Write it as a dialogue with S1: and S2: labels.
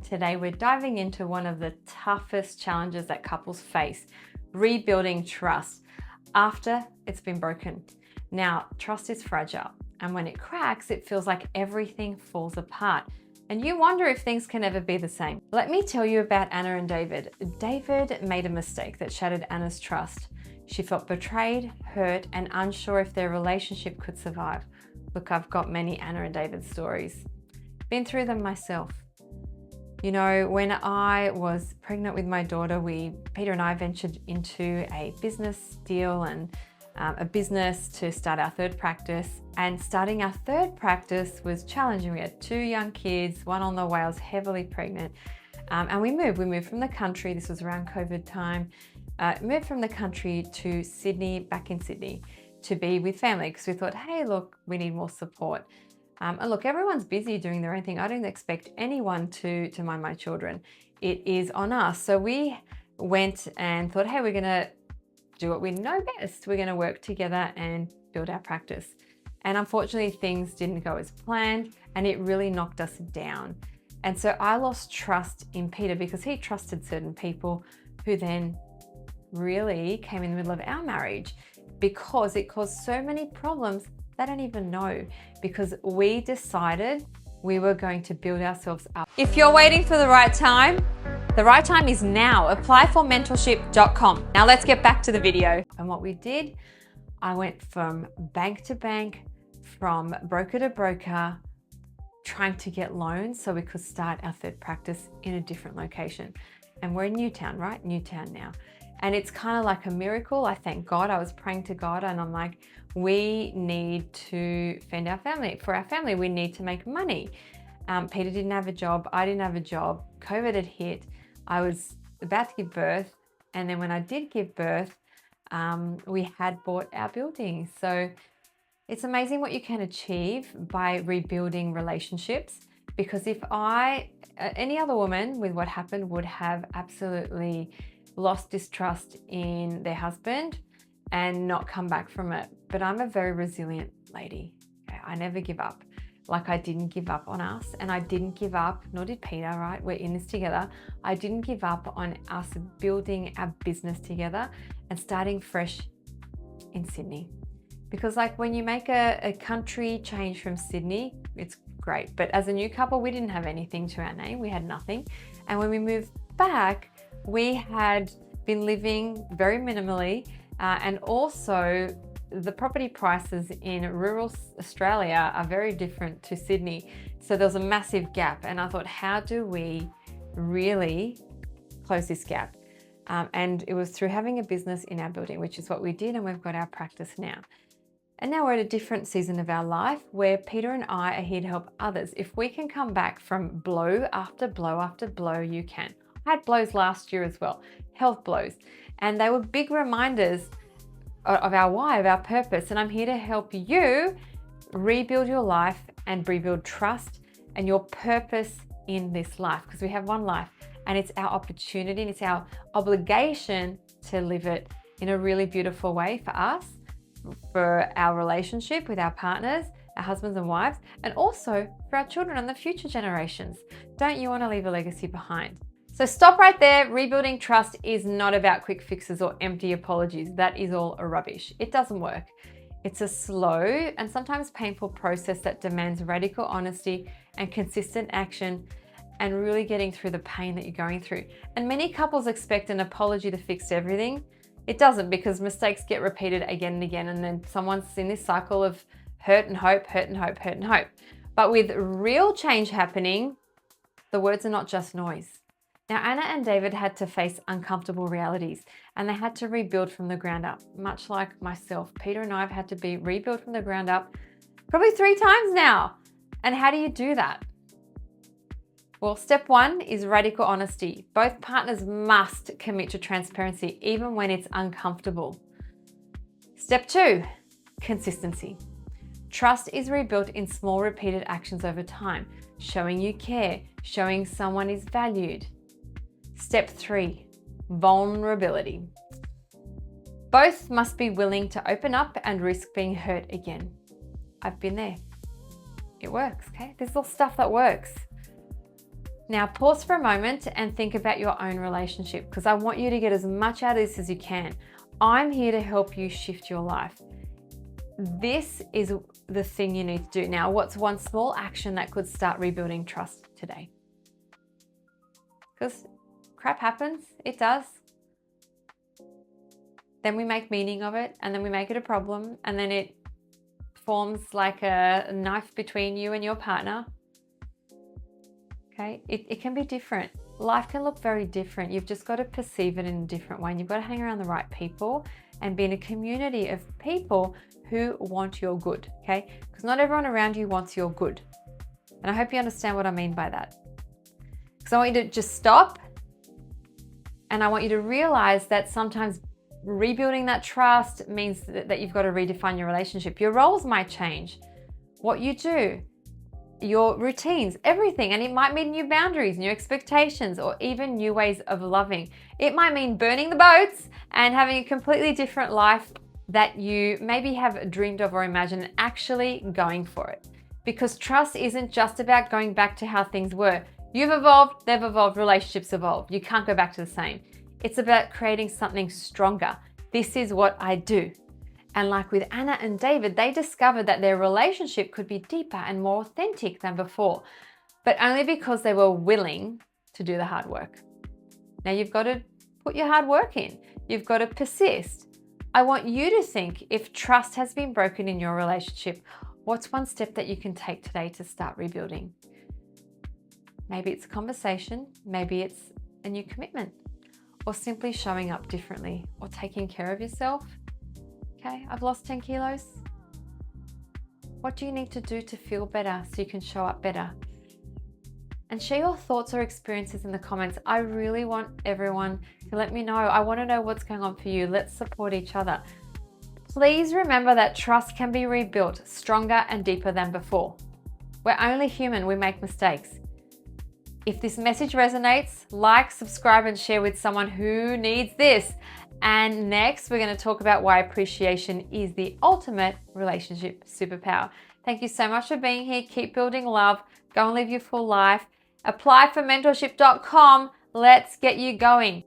S1: Today we're diving into one of the toughest challenges that couples face, rebuilding trust after it's been broken. Now, trust is fragile, and when it cracks, it feels like everything falls apart. And you wonder if things can ever be the same. Let me tell you about Anna and David. David made a mistake that shattered Anna's trust. She felt betrayed, hurt, and unsure if their relationship could survive. Look, I've got many Anna and David stories. Been through them myself. You know, when I was pregnant with my daughter, Peter and I ventured into a business deal and a business to start our third practice. And starting our third practice was challenging. We had 2 young kids, one on the way. I was heavily pregnant. And we moved from the country. This was around COVID time. Moved from the country to Sydney, back in Sydney, to be with family because we thought, hey, look, we need more support. And look, everyone's busy doing their own thing. I don't expect anyone to mind my children. It is on us. So we went and thought, hey, we're going to do what we know best. We're going to work together and build our practice. And unfortunately, things didn't go as planned, and it really knocked us down. And so I lost trust in Peter because he trusted certain people who then really came in the middle of our marriage because it caused so many problems they don't even know, because we decided we were going to build ourselves up. If you're waiting for the right time is now. Apply for mentorship.com. Now let's get back to the video. And what we did, I went from bank to bank, from broker to broker, trying to get loans so we could start our third practice in a different location. And we're in Newtown, right? Newtown now. And it's kind of like a miracle. I thank God. I was praying to God and I'm like, we need to fend our family. For our family, we need to make money. Peter didn't have a job. I didn't have a job. COVID had hit. I was about to give birth. And then when I did give birth, we had bought our building. So it's amazing what you can achieve by rebuilding relationships. Because if any other woman with what happened would have absolutely lost distrust in their husband and not come back from it. But I'm a very resilient lady. Okay? I never give up. Like I didn't give up on us, and I didn't give up, nor did Peter, right? We're in this together. I didn't give up on us building our business together and starting fresh in Sydney. Because like when you make a country change from Sydney, it's great. But as a new couple, we didn't have anything to our name. We had nothing. And when we moved back, we had been living very minimally, and also the property prices in rural Australia are very different to Sydney. So there was a massive gap, and I thought, how do we really close this gap? And it was through having a business in our building, which is what we did, and we've got our practice now. And now we're at a different season of our life where Peter and I are here to help others. If we can come back from blow after blow after blow, you can. I had blows last year as well, health blows, and they were big reminders of our why, of our purpose. And I'm here to help you rebuild your life and rebuild trust and your purpose in this life, because we have one life and it's our opportunity and it's our obligation to live it in a really beautiful way for us, for our relationship with our partners, our husbands and wives, and also for our children and the future generations. Don't you want to leave a legacy behind? So stop right there. Rebuilding trust is not about quick fixes or empty apologies. That is all rubbish. It doesn't work. It's a slow and sometimes painful process that demands radical honesty and consistent action and really getting through the pain that you're going through. And many couples expect an apology to fix everything. It doesn't, because mistakes get repeated again and again, and then someone's in this cycle of hurt and hope, hurt and hope, hurt and hope. But with real change happening, the words are not just noise. Now, Anna and David had to face uncomfortable realities, and they had to rebuild from the ground up, much like myself. Peter and I have had to be rebuilt from the ground up probably 3 times now. And how do you do that? Well, step 1 is radical honesty. Both partners must commit to transparency, even when it's uncomfortable. Step 2, consistency. Trust is rebuilt in small, repeated actions over time, showing you care, showing someone is valued. Step 3, vulnerability. Both must be willing to open up and risk being hurt again. I've been there. It works, okay? This is all stuff that works. Now pause for a moment and think about your own relationship, because I want you to get as much out of this as you can. I'm here to help you shift your life. This is the thing you need to do. Now, what's one small action that could start rebuilding trust today? Because crap happens, it does. Then we make meaning of it, and then we make it a problem, and then it forms like a knife between you and your partner. Okay, it can be different. Life can look very different. You've just got to perceive it in a different way, and you've got to hang around the right people and be in a community of people who want your good, okay? Because not everyone around you wants your good. And I hope you understand what I mean by that. Because I want you to just stop, and I want you to realize that sometimes rebuilding that trust means that you've got to redefine your relationship. Your roles might change, what you do, your routines, everything. And it might mean new boundaries, new expectations, or even new ways of loving. It might mean burning the boats and having a completely different life that you maybe have dreamed of or imagined, and actually going for it. Because trust isn't just about going back to how things were. You've evolved, they've evolved, relationships evolved. You can't go back to the same. It's about creating something stronger. This is what I do. And like with Anna and David, they discovered that their relationship could be deeper and more authentic than before, but only because they were willing to do the hard work. Now you've got to put your hard work in. You've got to persist. I want you to think, if trust has been broken in your relationship, what's one step that you can take today to start rebuilding? Maybe it's a conversation, maybe it's a new commitment, or simply showing up differently, or taking care of yourself. Okay, I've lost 10 kilos. What do you need to do to feel better so you can show up better? And share your thoughts or experiences in the comments. I really want everyone to let me know. I want to know what's going on for you. Let's support each other. Please remember that trust can be rebuilt stronger and deeper than before. We're only human, we make mistakes. If this message resonates, like, subscribe, and share with someone who needs this. And next, we're going to talk about why appreciation is the ultimate relationship superpower. Thank you so much for being here. Keep building love. Go and live your full life. Apply for mentorship.com. Let's get you going.